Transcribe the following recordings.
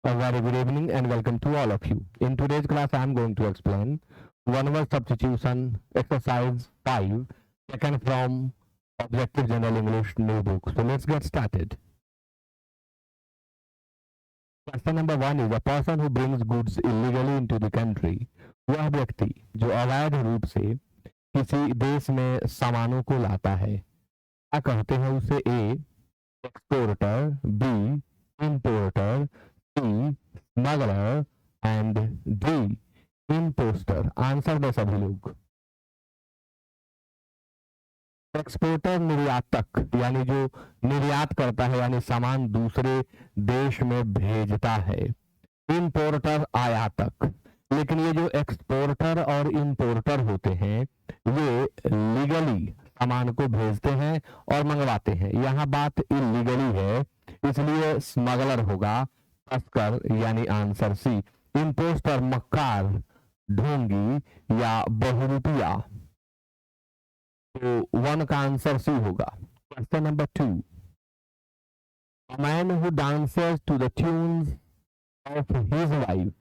A very good evening and welcome to all of you. In today's class, I am going to explain one word substitution exercise 5 taken from Objective General English new book. So let's get started. Question number 1 is a person who brings goods illegally into the country. वह व्यक्ति जो अवैध रूप से किसी देश में सामानों को लाता है, क्या कहते हैं उसे? A exporter, B importer, C smuggler and D impostor. Answer दे सभी लोग. एक्सपोर्टर निर्यातक, यानी जो निर्यात करता है, यानी सामान दूसरे देश में भेजता है. इम्पोर्टर आयातक. लेकिन ये जो एक्सपोर्टर और इम्पोर्टर होते हैं ये लीगली सामान को भेजते हैं और मंगवाते हैं. यहाँ बात इलीगली है, इसलिए स्मगलर होगा, तस्कर, यानी आंसर सी. इम्पोस्टर मक्कार, ढोंगी या बहुरूपिया. तो 1 का आंसर सी होगा. Question number 2. A man who dances to the tunes of his wife.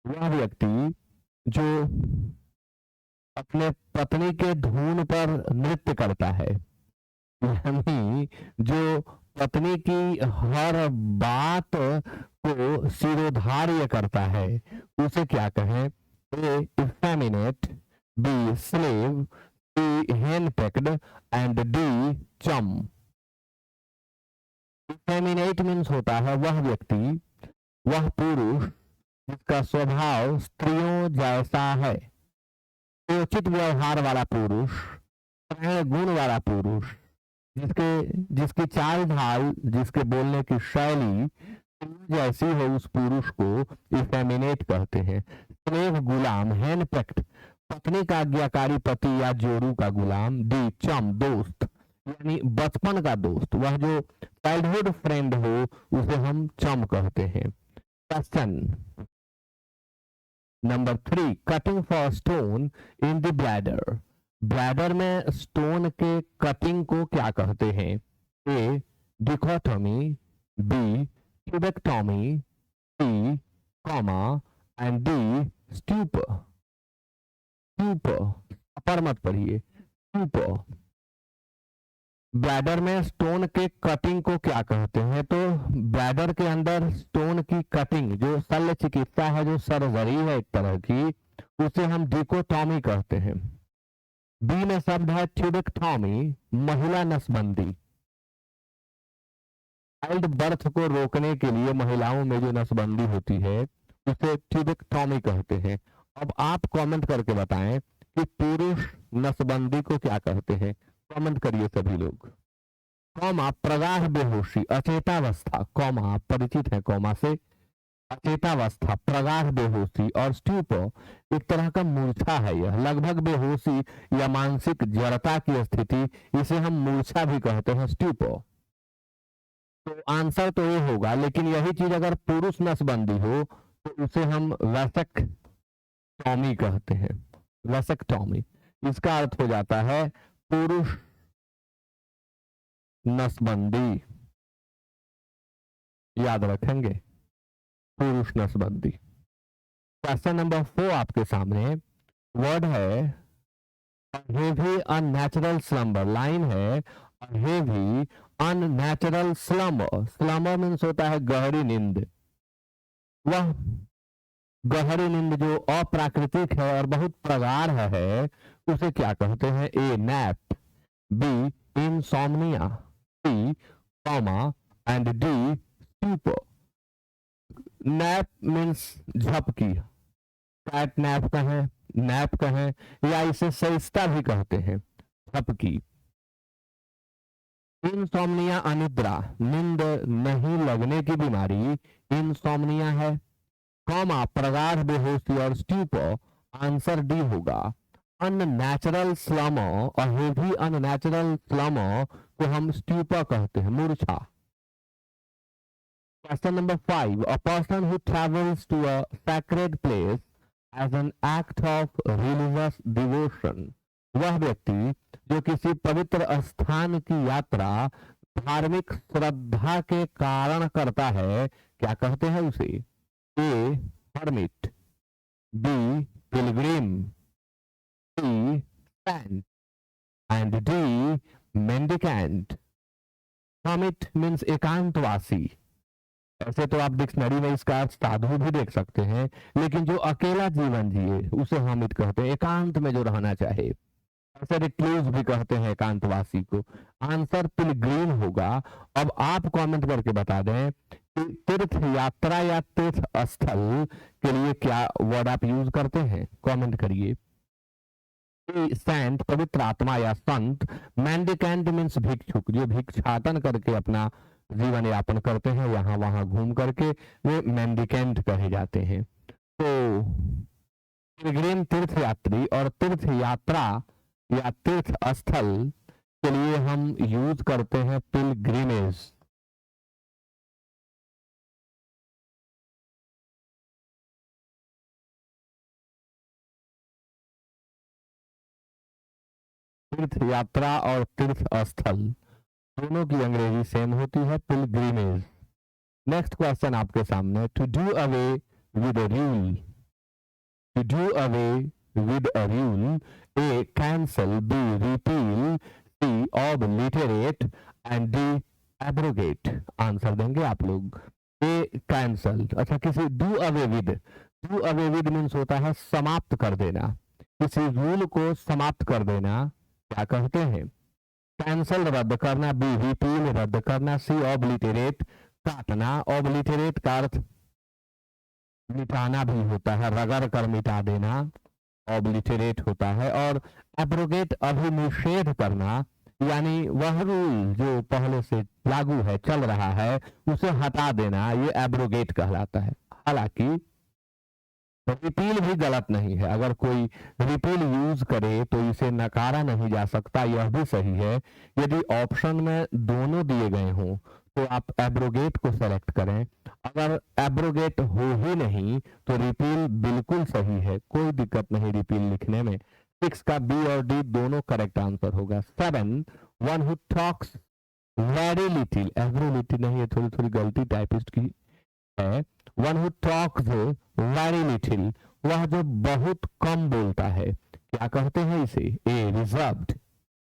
वह व्यक्ति जो अपने पत्नी के धुन पर नृत्य करता है, यानी जो पत्नी की हर बात को शिरोधार्य करता है, उसे क्या कहें? A effeminate, B slave, C handpicked and D chum. Effeminate means होता है वह व्यक्ति, वह पुरुष जिसका स्वभाव स्त्रियों जैसा है. उचित व्यवहार वाला पुरुष, गुण वाला पुरुष, जिसकी चाल ढाल, जिसके बोलने की शैली जैसी हो, उस पुरुष को इफेमिनेट कहते हैं. स्लेव गुलाम, हैंडपिक्ड पत्नी का आज्ञाकारी पति या जोड़ू का गुलाम, डी चम दोस्त, यानी बचपन का दोस्त, वह जो चाइल्डहुड फ्रेंड हो उसे हम चम कहते हैं. Question number 3. Cutting for stone in the bladder. Bladder में स्टोन के कटिंग को क्या कहते हैं? A dichotomy, B tubectomy, C coma and D stupe. Stupe पर मत पढ़िए, स्ट्यूप. ब्लैडर में स्टोन के कटिंग को क्या कहते हैं? तो ब्लैडर के अंदर स्टोन की कटिंग, जो शल्य चिकित्सा है, जो सर्जरी है एक तरह की, उसे हम डिकोटोमी कहते हैं. बी में शब्द है ट्यूबेक्टोमी, महिला नसबंदी. चाइल्ड बर्थ को रोकने के लिए महिलाओं में जो नसबंदी होती है उसे ट्यूबेक्टोमी कहते हैं. अब आप कमेंट करके बताएं कि पुरुष नसबंदी को क्या कहते हैं. कमेंट करिए सभी लोग. कॉमा प्रगाढ़ बेहोशी, अचेतावस्था, कॉमा परिचित है कॉमा से, अचेतावस्था, प्रगाढ़ बेहोशी. और स्ट्यूप एक तरह का मूर्छा है, यह लगभग बेहोशी या मानसिक जड़ता की स्थिति, इसे हम मूर्छा भी कहते हैं, स्ट्यूप. तो आंसर तो ये होगा, लेकिन यही चीज अगर पुरुष नसबंदी हो तो उसे हम वैसेक्टोमी कहते हैं. वैसेक्टोमी, इसका अर्थ हो जाता है पुरुष नसबंदी. याद रखेंगे, पुरुष नसबंदी. क्वेश्चन नंबर 4 आपके सामने. वर्ड है हेवी अननेचुरल स्लम्बर. लाइन है heavy unnatural slumber. Slumber means होता है गहरी नींद. वह गहरी नींद जो अप्राकृतिक है और बहुत प्रगाढ़ है, उसे क्या कहते हैं? A nap, B insomnia, C coma and D sleep. Nap means झपकी, कैट नैप कहें, नैप कहें, या इसे सरिस्ता भी कहते हैं, झपकी. इंसोम्निया अनिद्रा, नींद नहीं लगने की बीमारी इंसोम्निया है. कॉमा प्रगाढ़ बेहोशी और स्ट्यूप, आंसर डी होगा. अननेचुरल स्लमर और हेवी अननेचुरल स्लमर को हम स्ट्यूपर कहते हैं, मूर्छा. Question number 5. A person who travels to a sacred place as an act of religious devotion. वह व्यक्ति जो किसी पवित्र स्थान की यात्रा धार्मिक श्रद्धा के कारण करता है, क्या कहते हैं उसे? A hermit, B pilgrim, C saint and D mendicant. Hermit means एकांतवासी। ऐसे तो आप डिक्शनरी में इसका अर्थ साधु भी देख सकते हैं, लेकिन जो अकेला जीवन जिए उसे हर्मिट कहते हैं, एकांत में जो रहना चाहे। ऐसे रिक्लूज भी कहते हैं एकांतवासी को। आंसर पिलग्रिम होगा। अब आप कमेंट करके बता दें कि तीर्थ यात्रा या तीर्थ स्थल के लिए क्या वर्ड आप यूज करते हैं, कमेंट करिए। सेंट पवित्र आत्मा या संत, मेंडिकेंट मीन्स भिक्षुक, जो भिक्षाटन करके अपना जीवन यापन करते हैं, यहाँ वहां घूम करके वे मेंडिकेंट कहे जाते हैं। तो पिलग्रिम तीर्थ यात्री और तीर्थ यात्रा या तीर्थ स्थल के लिए हम यूज करते हैं पिलग्रिमेज। तीर्थ यात्रा और तीर्थ स्थल दोनों की अंग्रेजी सेम होती है, पिलग्रिमेज। नेक्स्ट क्वेश्चन आपके सामने, to do away with a rule, to do away with a rule, A cancel, B repeal, C obliterate and D abrogate. Answer देंगे आप लोग। ए कैंसल, अच्छा किसी do away with, do away with means होता है समाप्त कर देना, किसी रूल को समाप्त कर देना क्या कहते हैं? कैंसल रद्द करना, बी रिपील रद्द करना, सी ऑब्लिटरेट काटना। ऑब्लिटरेट का अर्थ मिटाना भी होता है, रगड़ कर मिटा देना ऑब्लिटरेट होता है। और एब्रोगेट अभिनिषेध करना, यानी वह रूल जो पहले से लागू है, चल रहा है, उसे हटा देना, ये एब्रोगेट कहलाता है। हालांकि रिपील भी गलत नहीं है, अगर कोई रिपील यूज करे तो इसे नकारा नहीं जा सकता, यह भी सही है। यदि ऑप्शन में दोनों दिए गए हों तो आप एब्रोगेट को सेलेक्ट करें। अगर एब्रोगेट हो ही नहीं तो रिपील बिल्कुल सही है, कोई दिक्कत नहीं रिपील लिखने में। 6 का बी और डी दोनों करेक्ट आंसर होगा। 7, one who talks very little, every little नहीं है, थोड़ी थोड़ी गलती टाइपिस्ट की है। One who talks very little, वह जो बहुत कम बोलता है, क्या कहते हैं इसे? A reserved,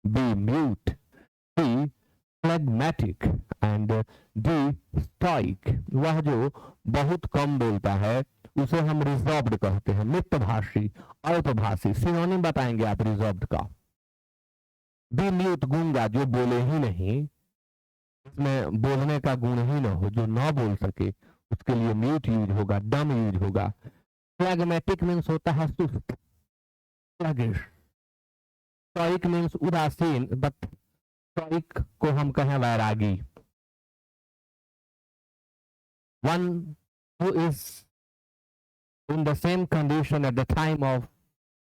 B mute, C phlegmatic and D stoic. वह जो बहुत कम बोलता है उसे हम रिजर्व्ड कहते हैं, मितभाषी, अल्पभाषी। सिनोनिम बताएंगे आप रिजर्व्ड का। बी म्यूट, गूंगा, जो बोले ही नहीं, इसमें बोलने का गुण ही न हो, जो न बोल सके, उसके लिए म्यूट यूज होगा, डम यूज होगा। फ्लैगमेटिक मीन्स होता है सुस्त, स्लगिश। स्टोइक मीन्स उदासीन, बट स्टोइक को हम कहें वैरागी। One who is in the same condition at the time of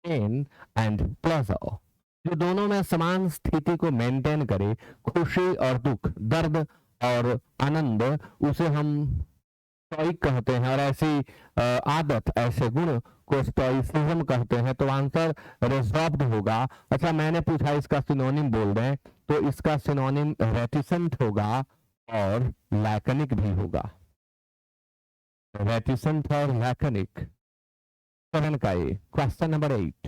pain and pleasure, जो दोनों में समान स्थिति को मेंटेन करे, खुशी और दुख, दर्द और आनंद, उसे हम स्टोइक कहते हैं। और ऐसी आदत, ऐसे गुण को स्टोइसिज्म कहते हैं। तो आंसर रिजर्व्ड होगा। अच्छा मैंने पूछा इसका सिनोनिम बोल दें, तो इसका सिनोनिम रेटिसेंट होगा और लैकनिक भी होगा। रेटिसेंट और लैकनिक। 7 का A. Question number 8,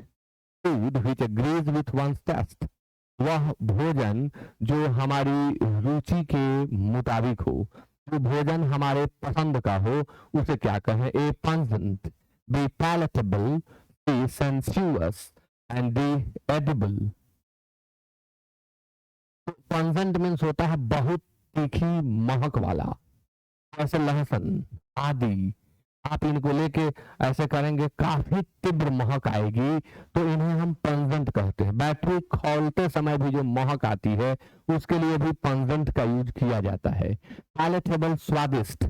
food which agrees with one's taste, वह भोजन जो हमारी रुचि के मुताबिक हो, जो भोजन हमारे पसंद का हो, उसे क्या कहें? A pungent, B palatable, C sensuous and D edible. Pungent means होता है बहुत तीखी महक वाला, जैसे लहसुन आदि। आप इनको लेके ऐसे करेंगे, काफी तीव्र महक आएगी, तो इन्हें हम पंजेंट कहते हैं। बैटरी खोलते समय भी जो महक आती है उसके लिए भी पंजेंट का यूज किया जाता है। पैलेटेबल, स्वादिष्ट,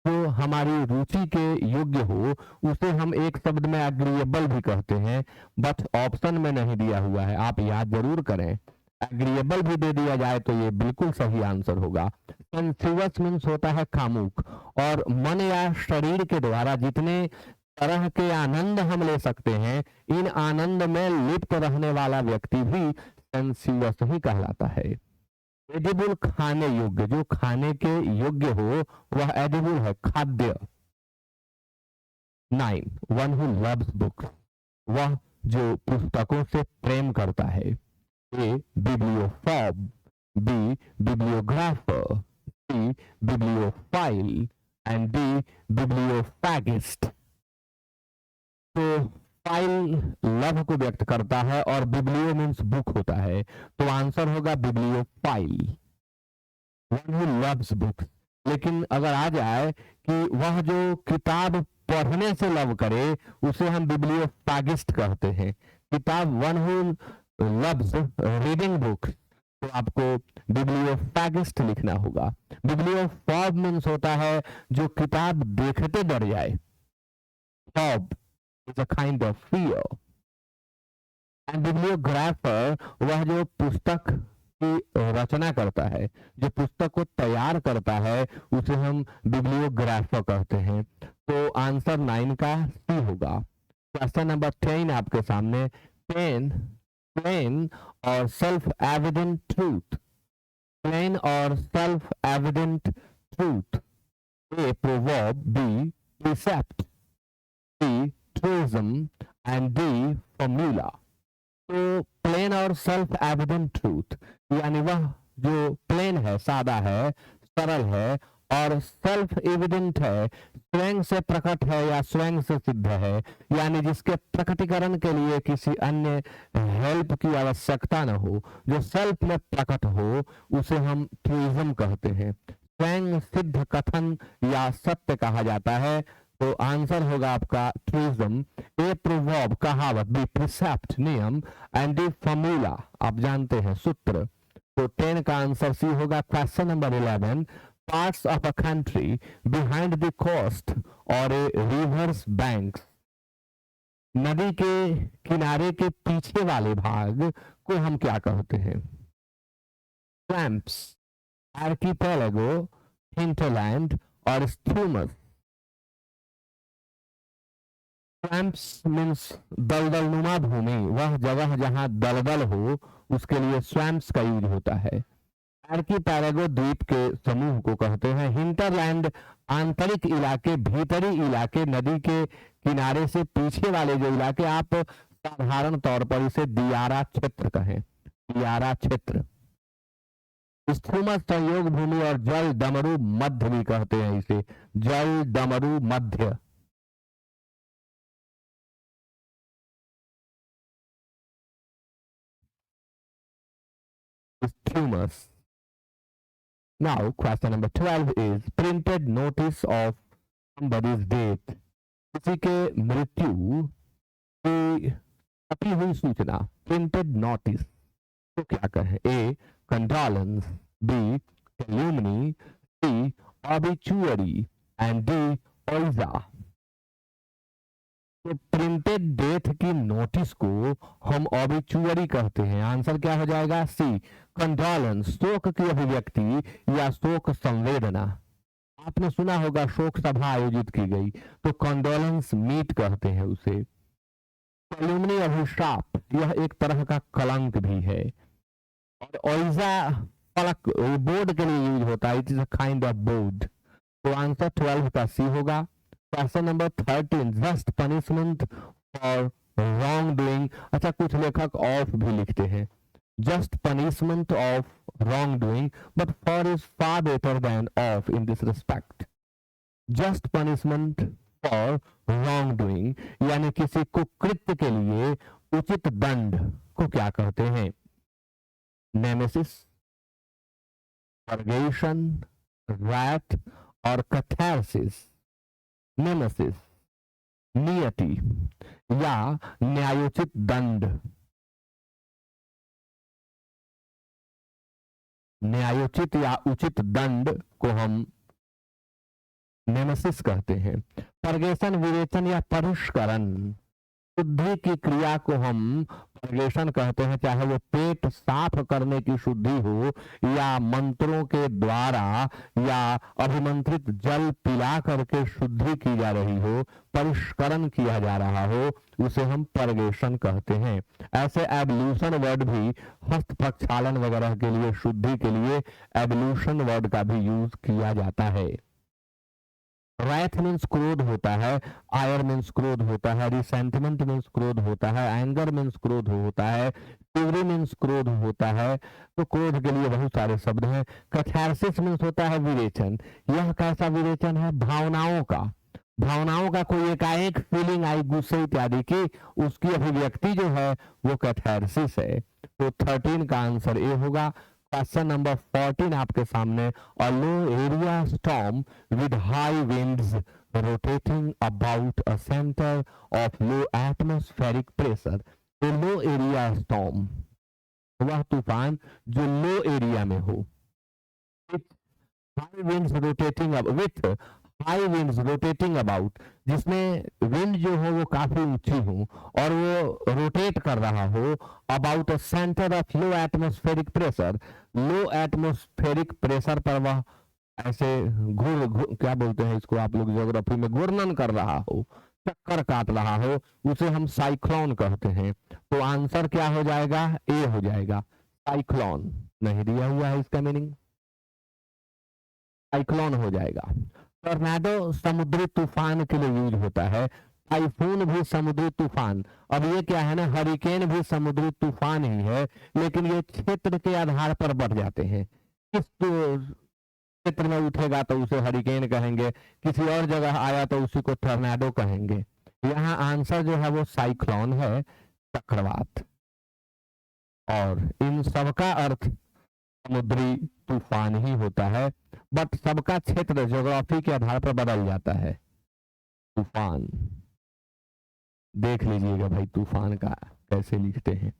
जो हमारी रुचि के योग्य हो, उसे हम एक शब्द में एग्रीएबल भी कहते हैं, बट ऑप्शन में नहीं दिया हुआ है, आप याद जरूर करें। एग्रीएबल भी दे दिया जाए तो ये बिल्कुल सही आंसर होगा। सेंसुअस मीन्स होता है कामुक, और मन या शरीर के द्वारा जितने तरह के आनंद हम ले सकते हैं, इन आनंद में लिप्त रहने वाला व्यक्ति भी सेंसुअस ही कहलाता है। एडिबल खाने योग्य, जो खाने के योग्य हो वह एडिबल है, खाद्य। 9, वन हु लव्स बुक्स, वह जो पुस्तकों से प्रेम करता है। A bibliophobe, B bibliographer, C bibliophile and D bibliophagist. तो फाइल लव को व्यक्त करता है और बिब्लियो मीन्स बुक होता है, तो आंसर होगा bibliophile, one who loves books. लेकिन अगर आ जाए कि वह जो किताब पढ़ने से लव करे उसे हम बिब्लियोफैगिस्ट कहते हैं। किताब, one who loves reading books, तो आपको बिब्लियोफैगिस्ट लिखना होगा। बिब्लियोफॉब मीन्स होता है जो किताब देखते डर जाए। Phobe is a kind of fear. And bibliographer वह जो पुस्तक की रचना करता है, जो पुस्तक को तैयार करता है, उसे हम बिब्लियोग्राफर कहते हैं। तो आंसर 9 का सी होगा। क्वेश्चन नंबर 10 आपके सामने। प्लेन प्लेन और सेल्फ एविडेंट ट्रूथ, प्लेन और self evident truth. A proverb, B precept, C truism and D formula. तो प्लेन और सेल्फ एविडेंट ट्रूथ यानी वह जो प्लेन है, सादा है, सरल है, और सेल्फ एविडेंट है, स्वयं से प्रकट है या स्वयं से सिद्ध है, यानी जिसके प्रकटीकरण के लिए किसी अन्य हेल्प की आवश्यकता न हो, जो सेल्फ में प्रकट हो, उसे हम ट्रूइज्म कहते हैं। स्वयं सिद्ध कथन या सत्य कहा जाता है। तो आंसर होगा आपका ट्रूइज्म। ए प्रोवर्ब कहावत, बी प्रिसेप्ट नियम एंड डी फॉर्मूला आप जानते हैं सूत्र। तो 10 का आंसर सी होगा। Question number 11। Parts of a country behind the coast or a reverse banks, नदी के किनारे के पीछे वाले भाग को हम क्या कहते हैं? स्वैम्प्स, आर्किपेलागो, हिंटरलैंड और स्ट्रूमस। स्वैम्प्स मीन्स दलदल नुमा भूमि, वह जगह जहां दलदल हो उसके लिए स्वैम्प्स का यूज होता है। आर्किपेलागो द्वीप के समूह को कहते हैं। हिंटरलैंड आंतरिक इलाके, भीतरी इलाके, नदी के किनारे से पीछे वाले जो इलाके, आप साधारण तौर पर इसे दियारा क्षेत्र कहें, दियारा क्षेत्र। स्थूमस संयोग भूमि और जल डमरू मध्य भी कहते हैं इसे, जल डमरू मध्य। Strumous. Now, question number 12 is printed notice of somebody's death. किसी के मृत्यु की छपी हुई सूचना, प्रिंटेड नोटिस, तो क्या कहें? A condolence, B calumny, C obituary and D ouija. तो प्रिंटेड डेथ की नोटिस को हम ऑबिचुअरी कहते हैं। आंसर क्या हो जाएगा? सी कंडोलेंस, शोक की अभिव्यक्ति या शोक संवेदना। आपने सुना होगा शोक सभा आयोजित की गई, तो कंडोलेंस मीट कहते हैं उसे। कैल्यूमनी अभिशाप, यह एक तरह का कलंक भी है। और ओइजा फलक, बोर्ड के लिए यूज होता है, it is a kind of board. तो आंसर 12 का सी होगा। Question number 13, just punishment for wrong doing. अच्छा, कुछ लेखक ऑफ भी लिखते हैं, just punishment of wrong doing, but for is far better than of in this respect. Just punishment for wrong doing यानी किसी कुकृत्य के लिए उचित दंड को क्या कहते हैं? नेमेसिस, परगेशन, रैट और कैथारसिस। नेमेसिस, नियति या न्यायोचित दंड, न्यायोचित या उचित दंड को हम नेमेसिस कहते हैं। परगेशन, विवेचन या परिष्करण, शुद्धि की क्रिया को हम पर्गेशन कहते हैं, चाहे वो पेट साफ करने की शुद्धि हो या मंत्रों के द्वारा या अभिमंत्रित जल पिला करके शुद्धि की जा रही हो, परिष्करण किया जा रहा हो, उसे हम पर्गेशन कहते हैं। ऐसे एब्ल्यूशन वर्ड भी हस्त प्रक्षालन वगैरह के लिए, शुद्धि के लिए एब्ल्यूशन वर्ड का भी यूज किया जाता है। राइथ मीन्स क्रोध होता है, आयर मीन्स क्रोध होता है, रिसेंटमेंट मीन्स क्रोध होता है, एंगर मीन्स क्रोध होता है, फ्यूरी मीन्स क्रोध होता है। तो क्रोध के लिए बहुत सारे शब्द हैं। कैथारसिस मीन्स होता है विरेचन। यह कैसा विरेचन है? भावनाओं का, भावनाओं का कोई एकाएक फीलिंग आई गुस्से इत्यादि की, उसकी अभिव्यक्ति जो है वो कैथारसिस है। तो 13 का आंसर ए होगा। क्वेश्चन नंबर 14 आपके सामने, a low area storm with high winds rotating about a center of low atmospheric pressure। a low area storm वह तूफान जो लो एरिया में हो, with high winds rotating with high winds rotating about, जिसमें wind जो हो वो काफी ऊंची हो और वो रोटेट कर रहा हो about a centre of low atmospheric pressure, low atmospheric pressure पर वह ऐसे क्या बोलते हैं इसको आप लोग ज्योग्राफी में, घूर्णन कर रहा हो, चक्कर काट रहा हो, उसे हम साइक्लोन कहते हैं। तो आंसर क्या हो जाएगा? ए हो जाएगा। साइक्लोन नहीं दिया हुआ है, इसका मीनिंग साइक्लोन हो जाएगा। टॉर्नेडो समुद्री तूफान के लिए यूज होता है, टाइफून भी समुद्री तूफान। अब ये क्या है ना, हरिकेन भी समुद्री तूफान ही है, लेकिन ये क्षेत्र के आधार पर बढ़ जाते हैं। किस क्षेत्र में उठेगा तो उसे हरिकेन कहेंगे, किसी और जगह आया तो उसी को टॉर्नेडो कहेंगे। यहाँ आंसर जो है वो साइक्लोन है, चक्रवात। और इन सबका अर्थ समुद्री तूफान ही होता है, बट सबका क्षेत्र ज्योग्राफी के आधार पर बदल जाता है। तूफान देख लीजिएगा भाई, तूफान का कैसे लिखते हैं।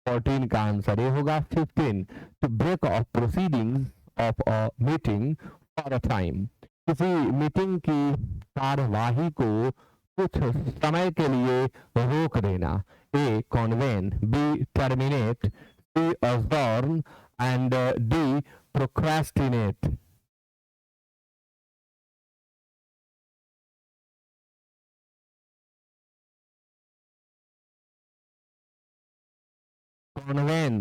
14 का आंसर ये होगा। 15, to break off proceedings of a meeting for a time, किसी मीटिंग की कार्यवाही को कुछ समय के लिए रोक देना। A convene, B terminate, C adjourn and D procrastinate। Convene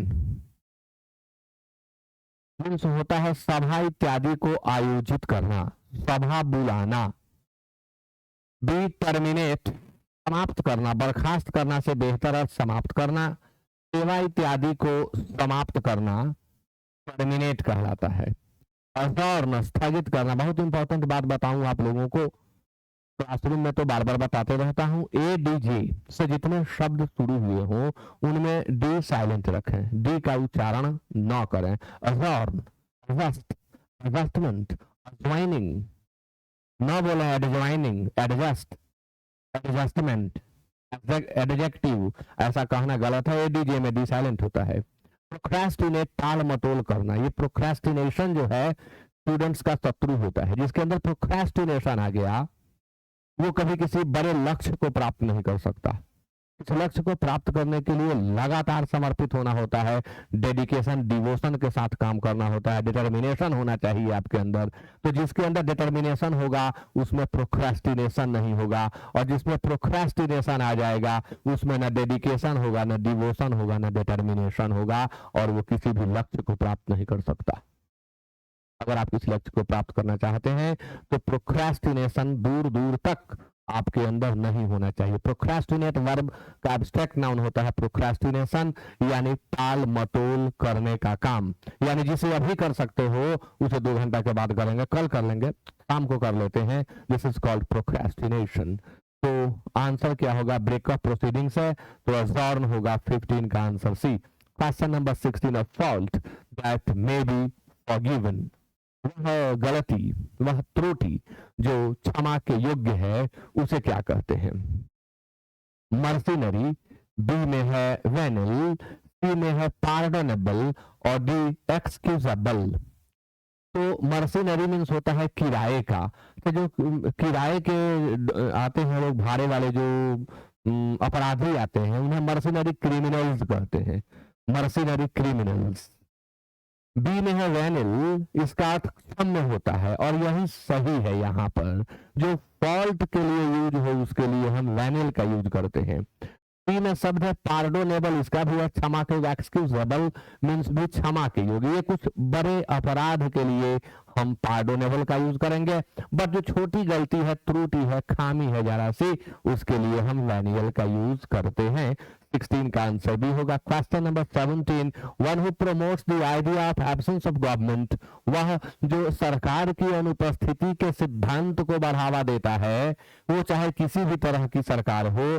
means होता है सभा इत्यादि को आयोजित करना, सभा बुलाना। बी टर्मिनेट समाप्त करना, बर्खास्त करना से बेहतर है समाप्त करना। सेवा इत्यादि को समाप्त करना टर्मिनेट कहलाता है। अजॉर्न स्थगित करना, बहुत इंपॉर्टेंट बात बताऊं आप लोगों को, क्लासरूम में तो बार बार बताते रहता हूं। ए डी जे से जितने शब्द शुरू हुए हो उनमें डी साइलेंट रखें, डी का उच्चारण न करें। अजॉर्न, एडजस्ट, एडजस्टमेंट, अज्वाइनिंग न बोले, एडज्वाइनिंग, एडजस्ट, एडजस्टमेंट, एडजेक्टिव ऐसा कहना गलत है। एडीजे में डी साइलेंट होता है। प्रोक्रेस्टिनेट टाल मटोल करना, ये प्रोक्रेस्टिनेशन जो है स्टूडेंट्स का शत्रु होता है। जिसके अंदर प्रोक्रेस्टिनेशन आ गया वो कभी किसी बड़े लक्ष्य को प्राप्त नहीं कर सकता। इस लक्ष्य को प्राप्त करने के लिए लगातार समर्पित होना होता है, डेडिकेशन डिवोशन के साथ काम करना होता है, डिटर्मिनेशन होना चाहिए आपके अंदर। तो जिसके अंदर डिटर्मिनेशन होगा उसमें प्रोक्रेस्टिनेशन नहीं होगा, और जिसमें प्रोक्रेस्टिनेशन आ जाएगा उसमें न डेडिकेशन होगा, न डिवोशन होगा, न डिटर्मिनेशन होगा, और वो किसी भी लक्ष्य को प्राप्त नहीं कर सकता। अगर आप इस लक्ष्य को प्राप्त करना चाहते हैं तो प्रोक्रेस्टिनेशन दूर दूर तक आपके अंदर नहीं होना चाहिए। प्रोक्रेस्टिनेट वर्ब का एब्स्ट्रैक्ट नाउन होता है प्रोक्रेस्टिनेशन, यानी टाल मटोल करने का काम। यानी जिसे अभी कर सकते हो उसे 2 घंटा के बाद करेंगे, कल कर लेंगे, शाम को कर लेते हैं। This is called procrastination. तो आंसर क्या होगा? ब्रेकअप प्रोसीडिंग्स है, तो अजॉर्न होगा 15 का answer C. Question number 16, a fault that may be forgiven, वह गलती, वह त्रुटि जो क्षमा के योग्य है उसे क्या कहते हैं? मर्सिनरी, बी में है वेनिल, सी में है पार्डोनेबल, और डी एक्सक्यूजेबल। तो मर्सिनरी मीन्स होता है किराए का। तो जो किराए के आते हैं लोग, भाड़े वाले जो अपराधी आते हैं उन्हें मर्सिनरी क्रिमिनल्स कहते हैं, मर्सिनरी क्रिमिनल्स। बी में है वेनिल, इसका अर्थ क्षम्य होता है और यही सही है। यहाँ पर जो फॉल्ट के लिए यूज हो उसके लिए हम वेनिल का यूज करते हैं। सी में शब्द है पार्डोनेबल, इसका भी है क्षमा के, एक्सक्यूजेबल मीन्स भी क्षमा के योग्य। ये कुछ बड़े अपराध के लिए हम पार्डोनेबल का यूज करेंगे, बट जो छोटी गलती है, त्रुटि है, खामी है जरा सी, उसके लिए हम वेनियल का यूज करते हैं। 16 का आंसर भी होगा। Question number 17, one who promotes the idea of absence of government, वह जो सरकार की अनुपस्थिति के सिद्धांत को बढ़ावा देता है, वो चाहे किसी भी तरह की सरकार हो,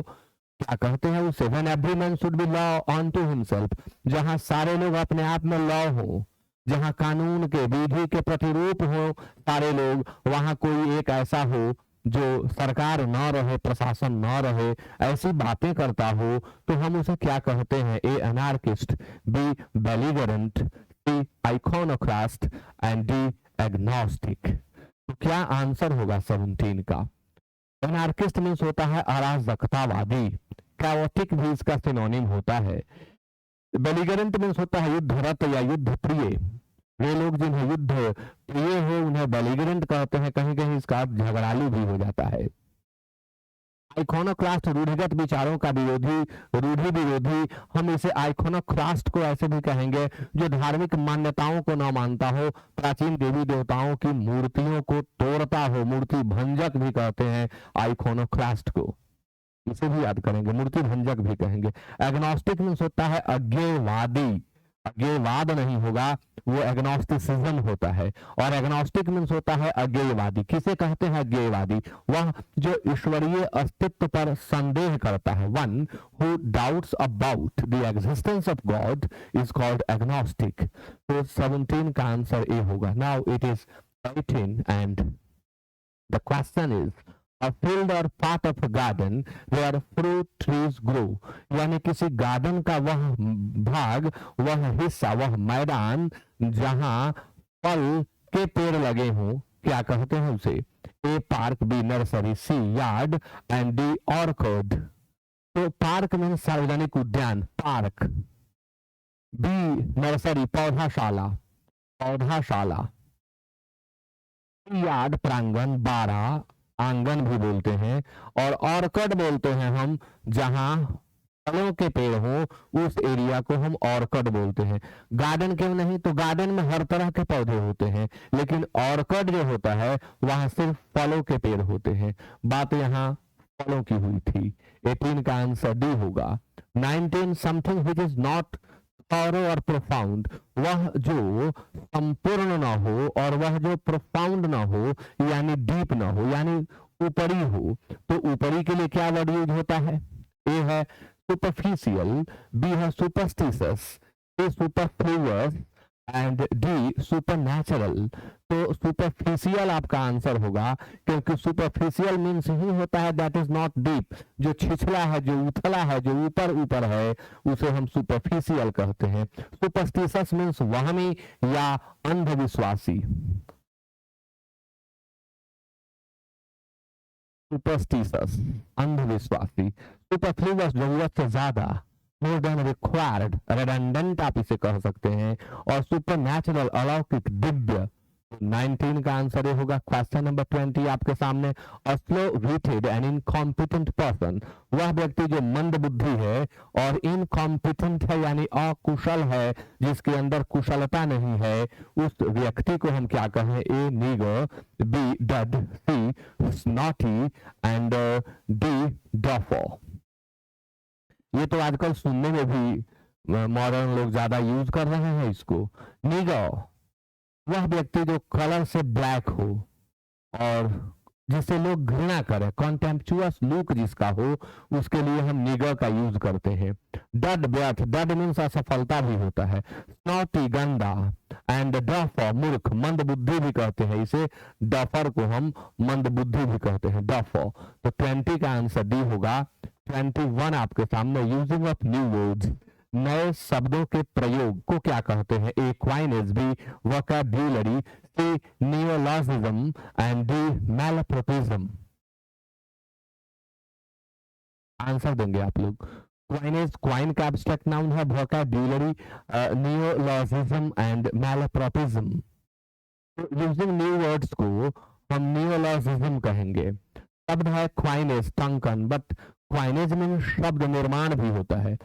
क्या कहते हैं उसे? When every man should be law unto himself, जहां सारे लोग अपने आप में लॉ हो, जहां कानून के, विधि के प्रतिरूप हो सारे लोग, वहां कोई एक ऐसा हो जो सरकार न रहे, प्रशासन न रहे, ऐसी बातें करता हो, तो हम उसे क्या कहते हैं? A anarchist, B belligerent, C iconoclast and D agnostic. तो क्या आंसर होगा 17 का? एनार्किस्ट मीन्स होता है अराजकतावादी, कैओटिक भी इसका सिनोनिम होता है। बेलिगरेंट मीन्स होता है युद्धरत या युद्ध प्रिय। वे लोग जिन्हें युद्ध प्रिय हो उन्हें बेलिगरेंट कहते हैं। कहीं कहीं इसका अर्थ झगड़ालू भी हो जाता है। आइकोनोक्लास्ट रूढ़िगत विचारों का विरोधी, रूढ़ि विरोधी। हम इसे आइकोनोक्लास्ट को ऐसे भी कहेंगे जो धार्मिक मान्यताओं को न मानता हो, प्राचीन देवी देवताओं की मूर्तियों को तोड़ता हो, मूर्ति भंजक भी कहते हैं आइकोनोक्लास्ट को, इसे भी याद करेंगे, मूर्ति भंजक भी कहेंगे। एग्नोस्टिक मीन्स होता है अज्ञेयवादी, अज्ञेयवाद नहीं होगा, वो एग्नोस्टिसिज्म होता है। और एग्नोस्टिक मीन्स होता है अज्ञेयवादी। किसे कहते हैं अज्ञेयवादी? वह जो ईश्वरीय अस्तित्व पर संदेह करता है। One who doubts about the existence of God is called agnostic. तो 17 का आंसर ए होगा। Now it is 18 and the question is a field or part of a garden where fruit trees grow, यानी किसी garden का वह भाग, वह हिस्सा, वह मैदान जहां फल के पेड़ लगे हों, क्या कहते हैं उसे? A park, B nursery, C yard and D orchid. तो पार्क में सार्वजनिक उद्यान, पार्क। बी नर्सरी, पौधाशाला, पौधाशाला। यार्ड प्रांगण, बाड़ा, आंगन भी बोलते हैं। और ऑर्किड बोलते हैं हम जहां फलों के पेड़ हो, उस एरिया को हम ऑर्किड बोलते हैं। गार्डन क्यों नहीं? तो गार्डन में हर तरह के पौधे होते हैं, लेकिन ऑर्किड जो होता है वहां सिर्फ फलों के पेड़ होते हैं। बात यहाँ फलों की हुई थी। 18 का आंसर डी होगा। 19, something which is not thorough और प्रोफाउंड, वह जो संपूर्ण ना हो और वह जो प्रोफाउंड ना हो, यानी डीप ना हो, यानी ऊपरी हो। तो ऊपरी के लिए क्या वर्ड यूज होता है? ए है सुपरफिशियल, बी है superstitious, A superfluous and D supernatural. तो सुपरफिशियल आपका आंसर होगा, क्योंकि सुपरफिशियल मीन्स ही होता है दैट इज नॉट डीप। जो छिछला है, जो उथला है, जो ऊपर ऊपर है, उसे हम सुपरफिशियल कहते हैं। सुपरस्टिशियस मीन्स वहमी या अंधविश्वासी। सुपरस्टिशियस अंधविश्वासी। सुपरफ्लूअस जरूरत से ज्यादा, मोर देन रिक्वायर्ड, रेडंडेंट आप इसे कह सकते हैं। और सुपरनैचुरल अलौकिक, दिव्य। 19 का आंसर होगा। क्वेश्चन नंबर 20 आपके सामने। A slow witted and incompetent person, वह व्यक्ति जो मंद बुद्धि है और इनकॉम्पिटेंट है यानी अकुशल है, जिसके अंदर कुशलता नहीं है, उस व्यक्ति को हम क्या कहें? A niggard, B dud, C snotty and D duffer. ये तो आजकल सुनने में भी मॉडर्न लोग ज्यादा यूज कर रहे हैं इसको। नीगर, वह व्यक्ति जो कलर से ब्लैक हो और जिसे लोग घृणा करें, कॉन्टेम्पचुअस लुक जिसका हो, उसके लिए हम निगर का यूज करते हैं। डड, व्यर्थ, डड मीन्स असफलता भी होता है। स्नॉटी, गंदा एंड डफर, मूर्ख, मंद बुद्धि भी कहते हैं इसे। डफर को हम मंद बुद्धि भी कहते हैं, डफर। तो 20 का आंसर डी होगा। 21 आपके सामने। यूजिंग ऑफ न्यू वर्ड्स, नए शब्दों के प्रयोग को क्या कहते हैं? A coinage, B vocabulary, C neologism and D malapropism. Answer देंगे आप लोग। क्वाइनेज, क्वाइन का एब्स्ट्रैक्ट नाउन है, vocabulary neologism and malapropism. Using new words को हम नियोलॉजिज्म कहेंगे। शब्द है क्वाइनेज, टंकन, बट क्वाइनेज में शब्द निर्माण भी होता है।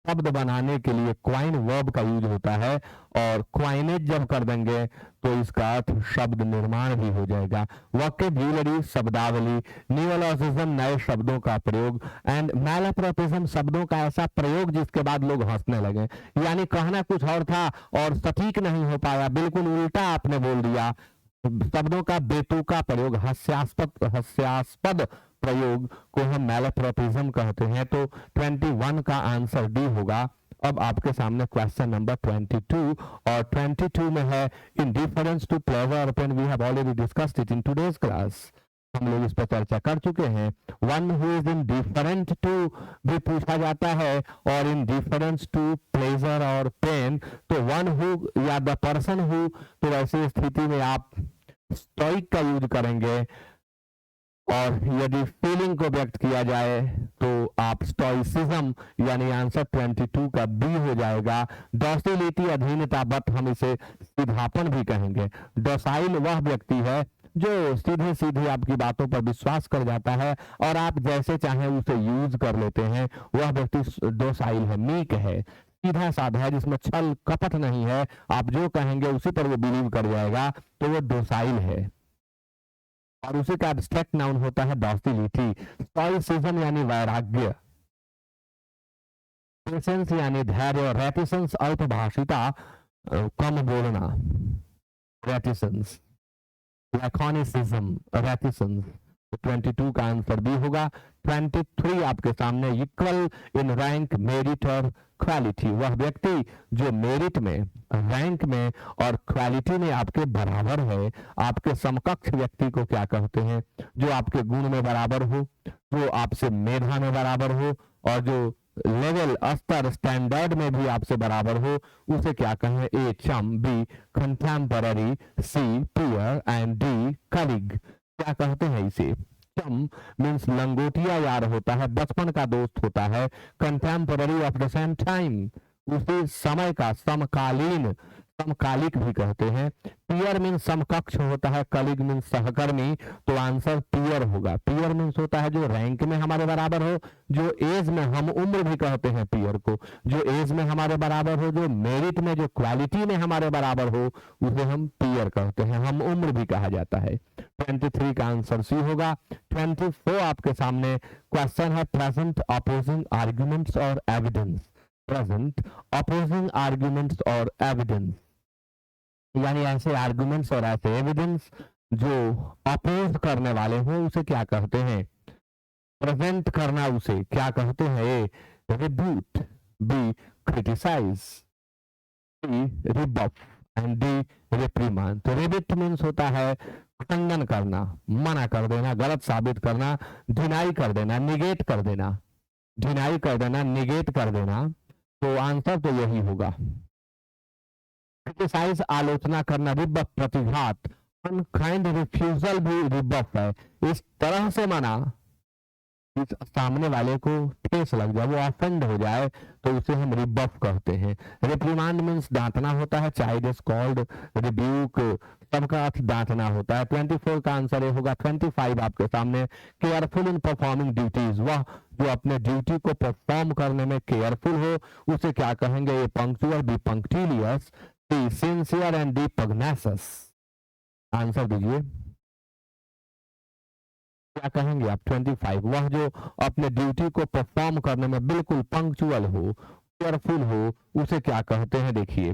शब्द बनाने के लिए क्वाइन वर्ब का यूज होता है, और क्वाइनेज जब कर देंगे तो इसका अर्थ शब्द निर्माण भी हो जाएगा। वोकैब्युलरी शब्दावली, नियोलॉजिज्म नए शब्दों का प्रयोग, एंड मैलप्रॉपिज्म शब्दों का ऐसा प्रयोग जिसके बाद लोग हंसने लगे, यानी कहना कुछ और था और सटीक नहीं हो पाया, बिल्कुल उल्टा आपने बोल दिया। शब्दों का बेतुका प्रयोग, हास्यास्पद प्रयोग को हम मैलप्रॉपिज्म कहते हैं। तो 21 का आंसर डी होगा। अब आपके सामने क्वेश्चन नंबर 22, और 22 में है इन डिफरेंस टू प्लेजर और pain, we have already discussed it in today's class. हम लोग इस पर चर्चा कर चुके हैं। One who is indifferent to भी पूछा जाता है, और इन डिफरेंस टू प्लेजर और पेन, तो वन हु या द पर्सन हु, तो ऐसी स्थिति में आप स्टोइक का यूज करेंगे, और यदि फीलिंग को व्यक्त किया जाए तो आप स्टोइसिज्म, यानी आंसर 22 का बी हो जाएगा। डॉसिलिटी अधीनता, बट हम इसे सीधापन भी कहेंगे। डोसाइल वह व्यक्ति है जो सीधे सीधे आपकी बातों पर विश्वास कर जाता है और आप जैसे चाहें उसे यूज कर लेते हैं, वह व्यक्ति डोसाइल है, मीक है, सीधा साधा है, जिसमें छल कपट नहीं है, आप जो कहेंगे उसी पर वो बिलीव कर जाएगा, तो वो डोसाइल है। और उसी का एब्स्ट्रैक्ट नाउन होता है डॉसिलिटी। स्टोइसिज्म यानी वैराग्य, पेशेंस यानी धैर्य, और रेटिसेंस अल्पभाषिता, कम बोलना, रेटिसेंस। लैकोनिसिज्म, रेटिसेंस। 22 का आंसर बी होगा। 23 आपके सामने, इक्वल इन रैंक, मेरिट और क्वालिटी, वह व्यक्ति जो मेरिट में, रैंक में और क्वालिटी में आपके बराबर है। आपके समकक्ष व्यक्ति को क्या कहते हैं? जो आपके गुण में बराबर हो, जो आपसे मेधा में बराबर हो, और जो लेवल, स्तर, स्टैंडर्ड में भी आपसे बराबर हो, उसे क्या कहें? A chum, B contemporary, C peer and D colleague. क्या कहते हैं इसे? चम मीन्स लंगोटिया यार होता है, बचपन का दोस्त होता है। Contemporary, of the same time, उसी समय का, समकालीन, समकालिक भी कहते हैं। पीयर मीन्स समकक्ष होता है, कलीग मीन्स सहकर्मी, तो आंसर पीयर होगा। पीयर मीन्स होता है जो रैंक में हमारे बराबर हो, जो एज में, हम उम्र भी कहते हैं पीयर को, जो एज में हमारे बराबर हो, जो मेरिट में, जो क्वालिटी में हमारे बराबर हो, उसे हम पीयर कहते हैं, हम उम्र भी कहा जाता है। 23 का आंसर सी होगा। 24 आपके सामने क्वेश्चन है प्रेजेंट अपोजिंग आर्ग्यूमेंट्स और एविडेंस। प्रेजेंट अपोजिंग आर्ग्यूमेंट्स और एविडेंस, यानी ऐसे आर्गुमेंट्स और ऐसे एविडेंस जो अपोज करने वाले हो, उसे क्या कहते हैं? प्रेजेंट करना उसे क्या कहते हैं? A rebut, B criticise, C rebuff and D reprimand. तो रिबिट मीन्स होता है खंडन करना, मना कर देना, गलत साबित करना, डिनाई कर देना, निगेट कर देना, डिनाई कर देना, निगेट कर देना। तो आंसर तो यही होगा। क्रिटिसाइज आलोचना करना, रिबफ प्रतिघात, अनकाइंड रिफ्यूजल भी रिबफ है। इस तरह से मना इस सामने वाले को ठेस लग जाए, वो ऑफेंड हो जाए, तो उसे हम रिबफ कहते हैं। रिप्रीमांड मीन्स डांटना होता है, चाइल्ड इज कॉल्ड रिब्यूक, सबका अर्थ डांटना होता है। 24 का आंसर ये होगा। 25 आपके सामने, केयरफुल इन परफॉर्मिंग ड्यूटीज, वह जो अपने ड्यूटी को परफॉर्म करने में केयरफुल हो, उसे क्या कहेंगे? A punctual, B punctilious, C sincere and D pugnacious. Answer दीजिए, क्या कहेंगे आप? 25, वह जो अपने ड्यूटी को परफॉर्म करने में बिल्कुल पंक्चुअल हो, केयरफुल हो, उसे क्या कहते हैं? देखिए,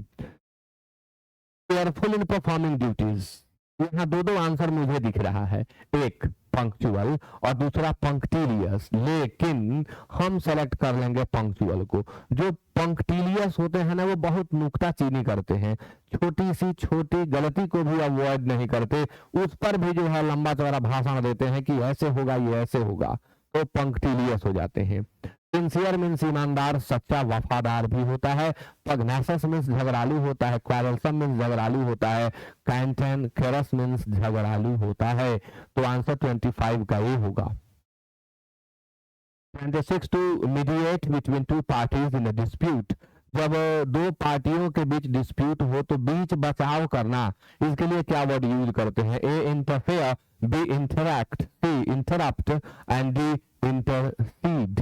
केयरफुल इन परफॉर्मिंग ड्यूटीज, यहाँ दो आंसर मुझे दिख रहा है, एक पंक्चुअल और दूसरा पंक्टिलियस, लेकिन हम सेलेक्ट कर लेंगे पंक्चुअल को। जो पंक्टिलियस होते हैं ना, वो बहुत नुक्ताचीनी करते हैं, छोटी सी छोटी गलती को भी अवॉइड नहीं करते, उस पर भी जो है लंबा चौड़ा भाषण देते हैं कि ऐसे होगा, ये ऐसे होगा, तो पंक्टिलियस हो जाते हैं। सिंसियर मीन्स ईमानदार, सच्चा, वफादार भी होता है। पग्नेसस मीन्स झगड़ालू होता है। क्वारलसम मीन्स झगड़ालू होता है। कैंटेनकेरस मीन्स झगड़ालू होता है। तो आंसर 25 का ये होगा। 26 to mediate between two parties in a dispute, जब दो पार्टियों के बीच डिस्प्यूट हो तो बीच बचाव करना, इसके लिए क्या वर्ड यूज करते हैं? A interfere, B interact, C interrupt and D intercede.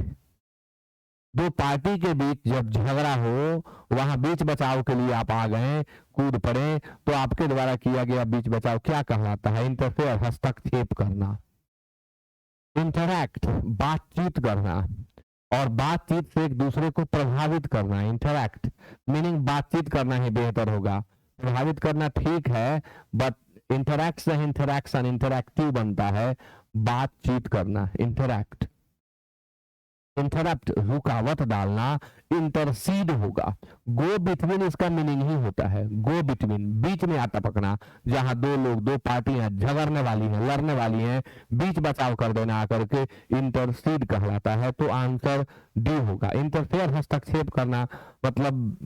दो पार्टी के बीच जब झगड़ा हो, वहां बीच बचाव के लिए आप आ गए, कूद पड़े, तो आपके द्वारा किया गया बीच बचाव क्या कहलाता है? इंटरफेयर, हस्तक्षेप करना। इंटरैक्ट, बातचीत करना, और बातचीत से एक दूसरे को प्रभावित करना। इंटरैक्ट मीनिंग बातचीत करना ही बेहतर होगा, प्रभावित करना ठीक है, बट इंटरैक्शन इंटरैक्शन इंटरैक्टिव बनता है, बातचीत करना। इंटरैक्ट, इंटरप्ट रुकावट डालना, इंटरसीड होगा। गो बिटवीन इसका मीनिंग ही होता है, गो बिटवीन, बीच में आता पकना, जहां दो लोग, दो पार्टियां झगड़ने वाली हैं, लड़ने वाली हैं, बीच बचाव कर देना आकर के इंटरसीड कहलाता है। तो आंसर डी होगा। इंटरफेयर, हस्तक्षेप करना, मतलब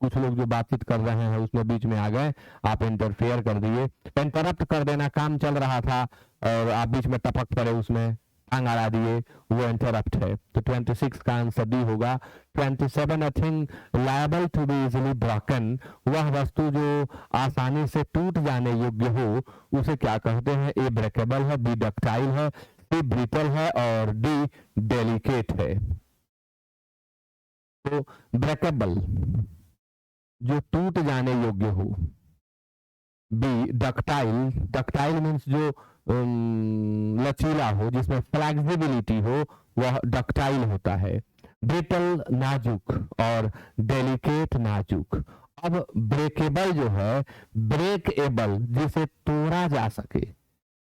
कुछ लोग जो बातचीत कर रहे हैं उसमें बीच में आ गए, आप इंटरफेयर कर दिए। इंटरप्ट कर देना, काम चल रहा था और आप बीच में टपक पड़े, उसमें टांग अड़ा दिए, वो इंटरप्ट है। तो 26 का आंसर डी होगा। 27, a thing liable to be easily broken, वह वस्तु जो आसानी से टूट जाने योग्य हो, उसे क्या कहते हैं? ए ब्रेकेबल है, बी डक्टाइल है, सी ब्रिटल है और डी डेलिकेट है। तो ब्रेकेबल जो टूट जाने योग्य हो, बी डक्टाइल, डक्टाइल मीन्स जो लचीला हो, जिसमें फ्लेक्सिबिलिटी हो, वह डक्टाइल होता है। ब्रिटल नाजुक और डेलिकेट नाजुक। अब ब्रेकेबल जो है, ब्रेकेबल जिसे तोड़ा जा सके,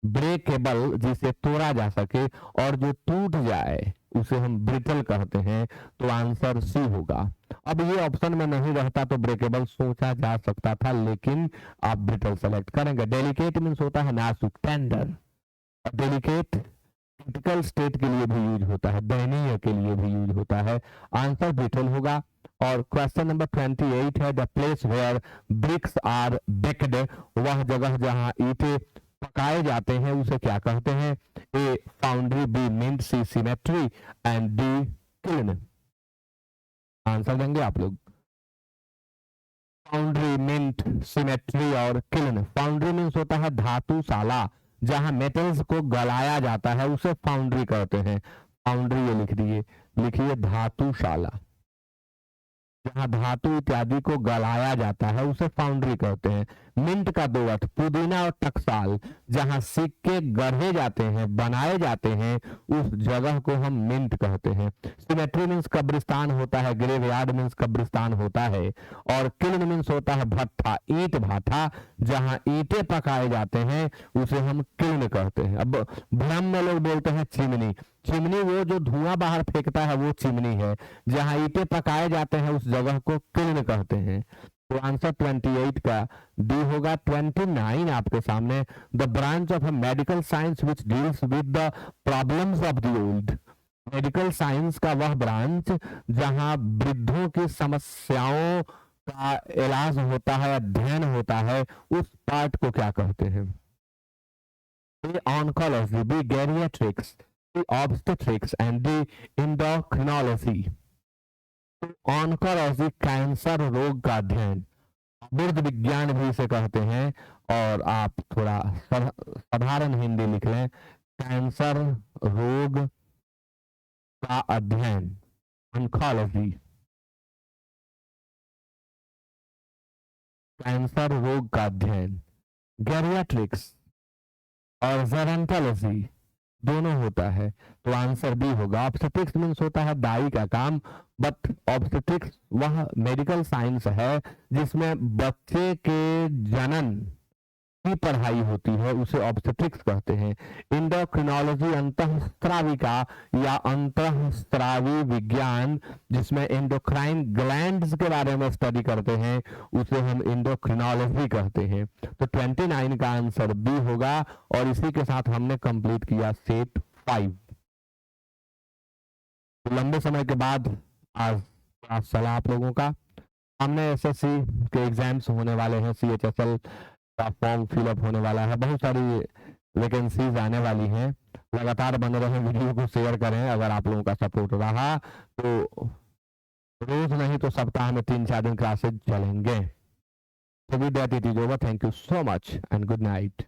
ब्रेकेबल जिसे तोड़ा जा सके, और जो टूट जाए उसे हम ब्रिटल कहते हैं। तो आंसर सी होगा। अब ये ऑप्शन में नहीं रहता तो ब्रेकेबल सोचा जा सकता था, लेकिन आप ब्रिटल सेलेक्ट करेंगे। डेलिकेट मीन्स होता है नाजुक, टेंडर। डेलिकेट क्रिटिकल स्टेट के लिए भी यूज होता है, दयनीय के लिए भी यूज होता है। आंसर ब्रिटल होगा। और क्वेश्चन नंबर 28 है, the place where bricks are baked, वह जगह जहां ईंटें पकाए जाते हैं उसे क्या कहते हैं? A foundry, B mint, C cemetery and D kiln. Answer देंगे आप लोग। फाउंड्री, मिंट, सिमेट्री और किल्न। फाउंड्री मीन्स होता है धातुशाला, जहां मेटल्स को गलाया जाता है उसे फाउंड्री कहते हैं। फाउंड्री ये लिख दिए, लिखिए धातुशाला, जहां धातु इत्यादि को गलाया जाता है उसे फाउंड्री कहते हैं। मिंट का दो अर्थ, पुदीना और टकसाल, जहां सिक्के गढ़े जाते हैं, बनाए जाते हैं, उस जगह को हम मिंट कहते हैं। सिमेट्री मीन्स कब्रिस्तान होता है, ग्रेवयार्ड मीन्स कब्रिस्तान होता है, और किल्न मीन्स होता है भट्ठा, ईंट भाटा, जहां ईंटें पकाए जाते हैं उसे हम किल्न कहते हैं। अब भ्रम में लोग बोलते हैं चिमनी, चिमनी वो जो धुआं बाहर फेंकता है वो चिमनी है, जहां ईंटें पकाए जाते हैं उस जगह को किल्न कहते हैं। तो आंसर 28 का डी होगा। 29 आपके सामने, the branch of medical science which deals with the problems of the old, medical science का वह ब्रांच जहां वृद्धों की समस्याओं का इलाज होता है, अध्ययन होता है, उस पार्ट को क्या कहते हैं? A oncology, B geriatrics, obstetrics and D endocrinology. Oncology cancer रोग का अध्ययन, बुर्द विज्ञान भी इसे कहते हैं, और आप थोड़ा साधारण हिंदी लिख लें, कैंसर रोग का अध्ययन, ऑन्कोलॉजी, कैंसर रोग का अध्ययन। गैरियाट्रिक्स और जेरोंटोलॉजी दोनों होता है, तो आंसर बी होगा। ऑब्स्टेट्रिक्स मीन्स होता है दाई का काम, बट ऑब्स्टेट्रिक्स वह मेडिकल साइंस है जिसमें बच्चे के जनन की पढ़ाई होती है, उसे ऑब्स्टेट्रिक्स कहते हैं। एंडोक्रिनोलॉजी अंतःस्राविका या अंतःस्रावी विज्ञान, जिसमें एंडोक्राइन ग्लैंड्स के बारे में स्टडी करते हैं, उसे हम एंडोक्रिनोलॉजी कहते हैं। तो 29 का आंसर बी होगा। और इसी के साथ हमने कंप्लीट किया सेट 5। तो लंबे समय के बाद आज क्लास चला आप लोगों का। हमने एसएससी के एग्जाम्स होने वाले हैं, CHSL का फॉर्म फिलअप होने वाला है, बहुत सारी वैकेंसीज आने वाली हैं। लगातार बने रहें, वीडियो को शेयर करें। अगर आप लोगों का सपोर्ट रहा तो रोज नहीं तो सप्ताह में 3-4 दिन क्लासेज चलेंगे। So with that it is over. Thank you so much and good night.